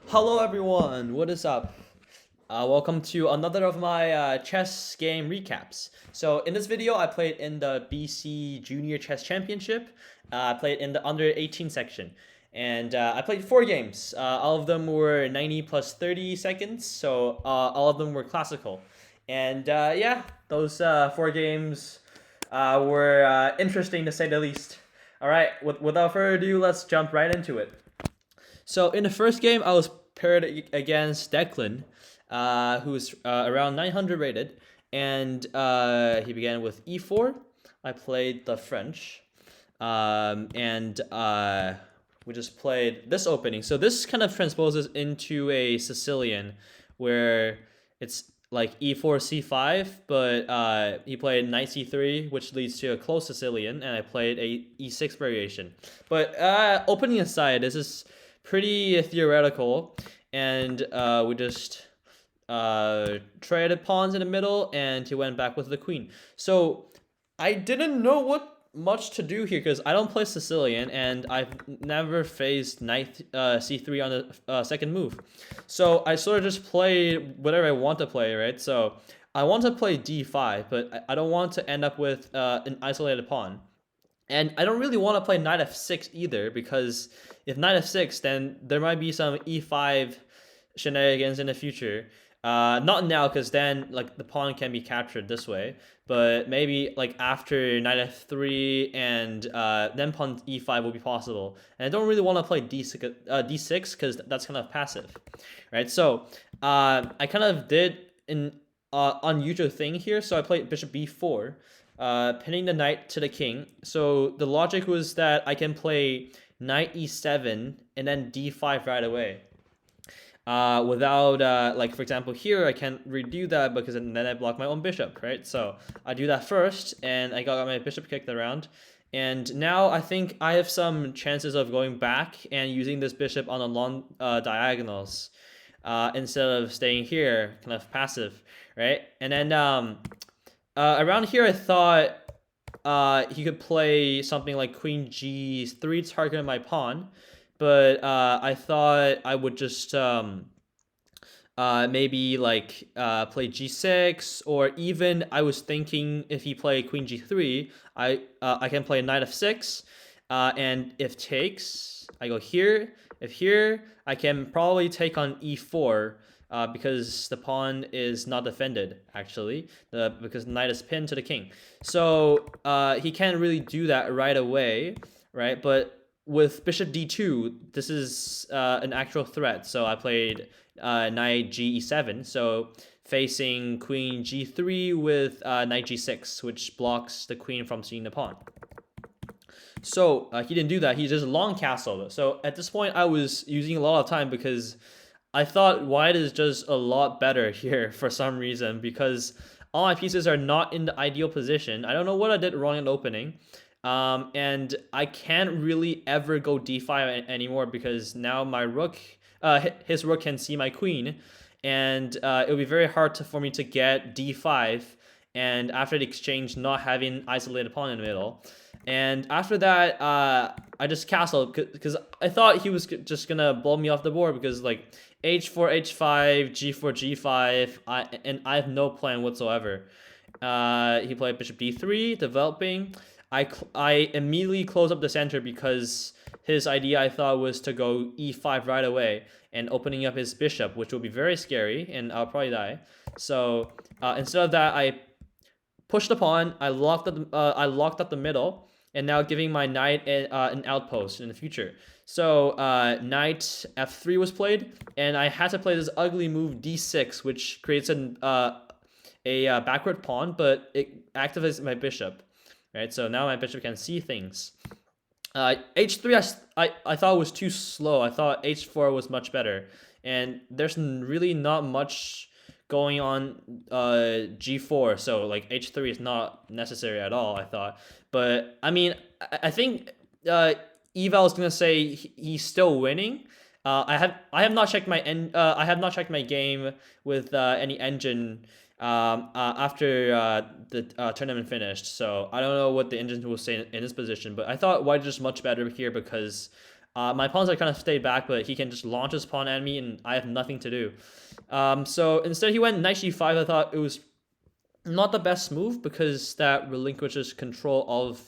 Hello everyone, what is up? Welcome to another of my chess game recaps. So in this video, I played in the BC Junior Chess Championship. I played in the under 18 section. And I played 4 games. All of them were 90 plus 30 seconds, so all of them were classical. And yeah, those 4 games were interesting to say the least. All right, without further ado, let's jump right into it. So in the first game, I was paired against Declan, who's around 900 rated, and he began with e4. I played the French, and we just played this opening. So this kind of transposes into a Sicilian, where it's like e4 c5, but he played knight c3, which leads to a close Sicilian, and I played a e6 variation. But opening aside, this is pretty theoretical, and we just traded pawns in the middle, and he went back with the queen. So I didn't know what much to do here because I don't play Sicilian, and I've never faced knight c3 on the second move. So I sort of just play whatever I want to play, right? So I want to play d5, but I don't want to end up with an isolated pawn. And I don't really want to play knight f6 either, because if knight f6, then there might be some e5 shenanigans in the future. Not now, because then like the pawn can be captured this way, but maybe like after knight f3 and then pawn e5 will be possible. And I don't really want to play d6 because that's kind of passive, right? So I kind of did an unusual thing here. So I played bishop b4, pinning the knight to the king. So the logic was that I can play knight e7 and then d5 right away. Without, like, for example, here, I can't redo that because then I block my own bishop, right? So I do that first, and I got my bishop kicked around. And now I think I have some chances of going back and using this bishop on the long diagonals instead of staying here, kind of passive, right? And then around here, I thought he could play something like queen g3, targeting my pawn, but I thought I would just maybe like play g6, or even I was thinking if he played queen g3, I can play knight f6, and if takes, I go here. If here, I can probably take on e4. Because the pawn is not defended, actually, because the knight is pinned to the king. So he can't really do that right away, right? But with bishop d2, this is an actual threat. So I played knight ge7, so facing queen g3 with knight g6, which blocks the queen from seeing the pawn. So he didn't do that. He just long castled. So at this point, I was using a lot of time because I thought white is just a lot better here for some reason, because all my pieces are not in the ideal position. I don't know what I did wrong in the opening. And I can't really ever go d5 anymore because now my rook, his rook can see my queen, and it would be very hard for me to get d5, and after the exchange, not having isolated pawn in the middle. And after that, I just castled because I thought he was just gonna blow me off the board, because like h4, h5, g4, g5, and I have no plan whatsoever. He played bishop d3, developing. I immediately closed up the center because his idea, I thought, was to go e5 right away and opening up his bishop, which will be very scary, and I'll probably die. So instead of that, I pushed the pawn. I locked up the middle, and now giving my knight an outpost in the future. So knight f3 was played, and I had to play this ugly move d6, which creates a backward pawn, but it activates my bishop, right? So now my bishop can see things. H3, I thought was too slow. I thought H4 was much better, and there's really not much going on G4, so like H3 is not necessary at all, I thought. But I mean, I think Eval is gonna say he's still winning. I have not checked I have not checked my game with any engine after the tournament finished. So I don't know what the engine will say in this position, but I thought white is just much better here because My pawns are kind of stayed back, but he can just launch his pawn at me, and I have nothing to do. So instead, he went knight g5. I thought it was not the best move because that relinquishes control of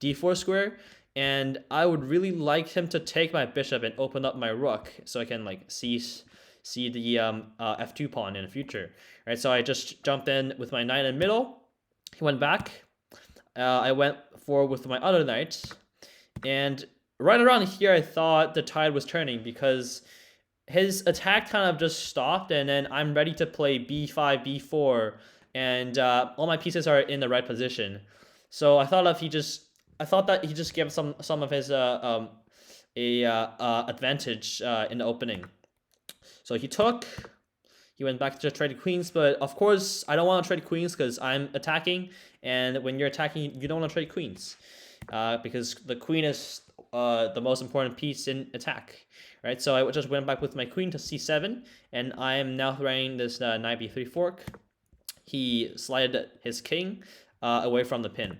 d4 square, and I would really like him to take my bishop and open up my rook so I can like see the f2 pawn in the future. Right, so I just jumped in with my knight in the middle. He went back. I went forward with my other knight, and right around here I thought the tide was turning because his attack kind of just stopped, and then I'm ready to play b5, b4, and all my pieces are in the right position. So I thought that he just gave some of his advantage in the opening. So he went back to trade queens, but of course I don't want to trade queens because I'm attacking, and when you're attacking, you don't want to trade queens because the queen is the most important piece in attack, right? So I just went back with my queen to c7, and I am now throwing this knight b3 fork. He slided his king away from the pin,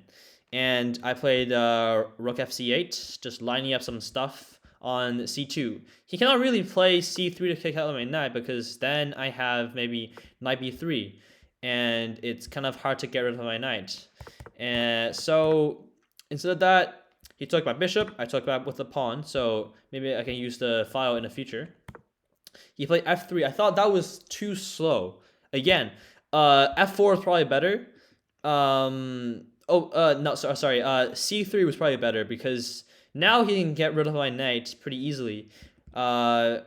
and I played rook fc8, just lining up some stuff on c2. He cannot really play c3 to kick out my knight because then I have maybe knight b3, and it's kind of hard to get rid of my knight. And so instead of that, he took my bishop. I took back with the pawn, so maybe I can use the file in the future. He played f3. I thought that was too slow. Again, f4 is probably better. No, sorry. C3 was probably better because now he can get rid of my knight pretty easily by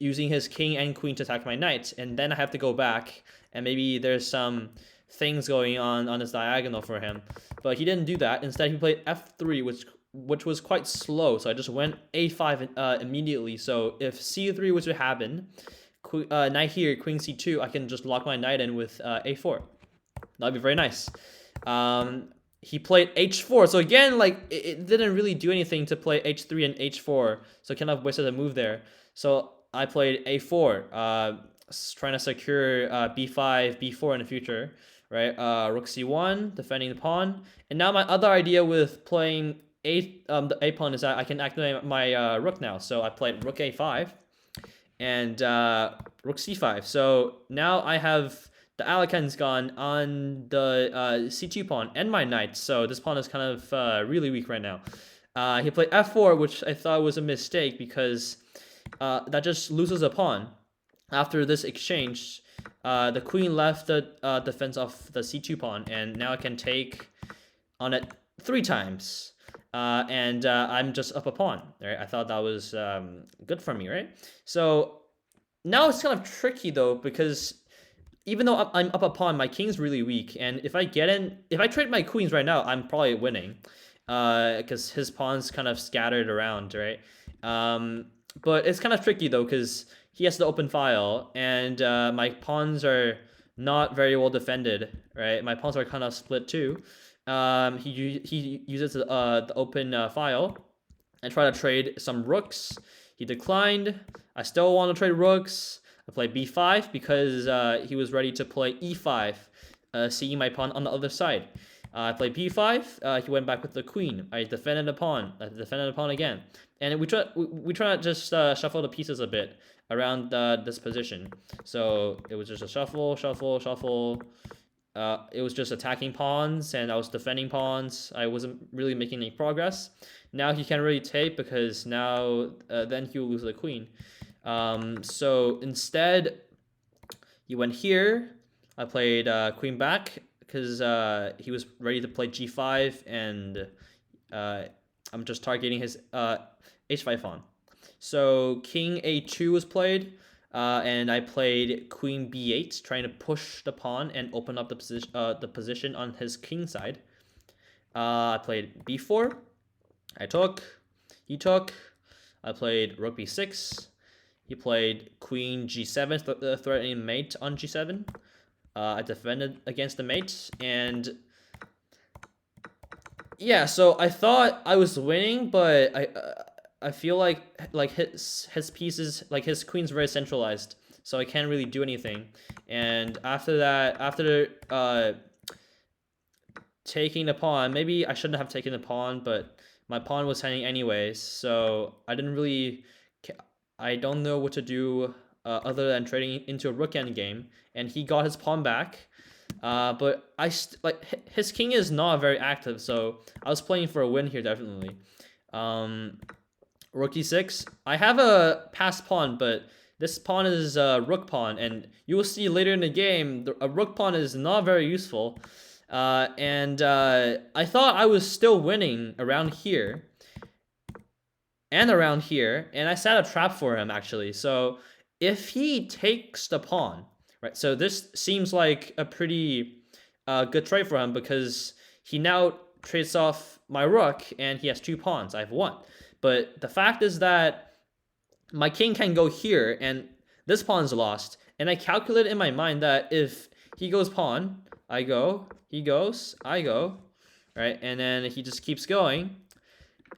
using his king and queen to attack my knight, and then I have to go back, and maybe there's some things going on this diagonal for him. But he didn't do that. Instead, he played f3, which was quite slow. So I just went a5 immediately. So if c3 was to happen, knight here, queen c2, I can just lock my knight in with a4. That'd be very nice. He played h4. So again, like it didn't really do anything to play h3 and h4. So kind of wasted a move there. So I played a4, trying to secure b5, b4 in the future. Right, rook c1, defending the pawn. And now my other idea with playing the a pawn is that I can activate my rook now. So I played rook a5 and rook c5. So now I have the Alekhans gone on the c2 pawn and my knight. So this pawn is kind of really weak right now. He played f4, which I thought was a mistake because that just loses a pawn. After this exchange, the queen left the defense of the c2 pawn, and now I can take on it 3 times. And I'm just up a pawn, right? I thought that was good for me, right? So now it's kind of tricky though, because even though I'm up a pawn, my king's really weak, and if I trade my queens right now, I'm probably winning, because his pawn's kind of scattered around, right? But it's kind of tricky though, because he has the open file, and my pawns are not very well defended, right? My pawns are kind of split too. He uses the open file and try to trade some rooks. He declined. I still want to trade rooks. I play b5 because he was ready to play e5, seeing my pawn on the other side. I played b5. He went back with the queen. I defended the pawn. I defended the pawn again, and we try to just shuffle the pieces a bit around this position. So it was just a shuffle, shuffle, shuffle. It was just attacking pawns, and I was defending pawns. I wasn't really making any progress. Now he can't really take because now then he will lose the queen. So instead, he went here. I played queen back because he was ready to play g5, and I'm just targeting his h5 pawn. So king a2 was played, and I played queen b8, trying to push the pawn and open up the position on his king side. I played b4. I took. He took. I played rook b6. He played queen g7, threatening mate on g7. I defended against the mate, and yeah, so I thought I was winning, but I feel like his pieces, like his queen's very centralized, so I can't really do anything. And after that, after taking the pawn, maybe I shouldn't have taken the pawn, but my pawn was hanging anyways, so I didn't really, I don't know what to do other than trading into a rook endgame, and he got his pawn back. But his king is not very active, so I was playing for a win here definitely. Rook e6. I have a passed pawn, but this pawn is a rook pawn, and you will see later in the game a rook pawn is not very useful. And I thought I was still winning around here and around here, and I set a trap for him actually. So if he takes the pawn, right? So this seems like a pretty good trade for him because he now trades off my rook and he has 2 pawns. I have 1. But the fact is that my king can go here and this pawn's lost. And I calculate in my mind that if he goes pawn, I go, he goes, I go, right? And then he just keeps going.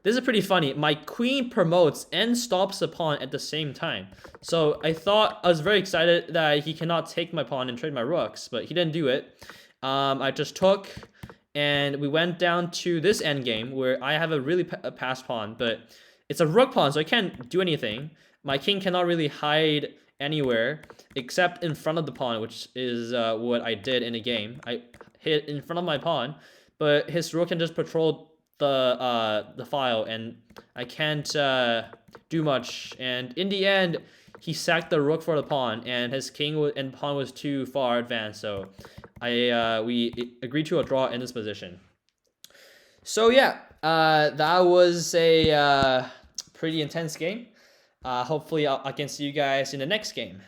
This is pretty funny. My queen promotes and stops the pawn at the same time. So I was very excited that he cannot take my pawn and trade my rooks, but he didn't do it. I just took, and we went down to this endgame where I have a really passed pawn, but it's a rook pawn, so I can't do anything. My king cannot really hide anywhere except in front of the pawn, which is what I did in the game. I hit in front of my pawn, but his rook can just patrol the file, and I can't do much. And in the end, he sacked the rook for the pawn, and his king and pawn was too far advanced. So we agreed to a draw in this position. So yeah, that was a pretty intense game. Hopefully I can see you guys in the next game.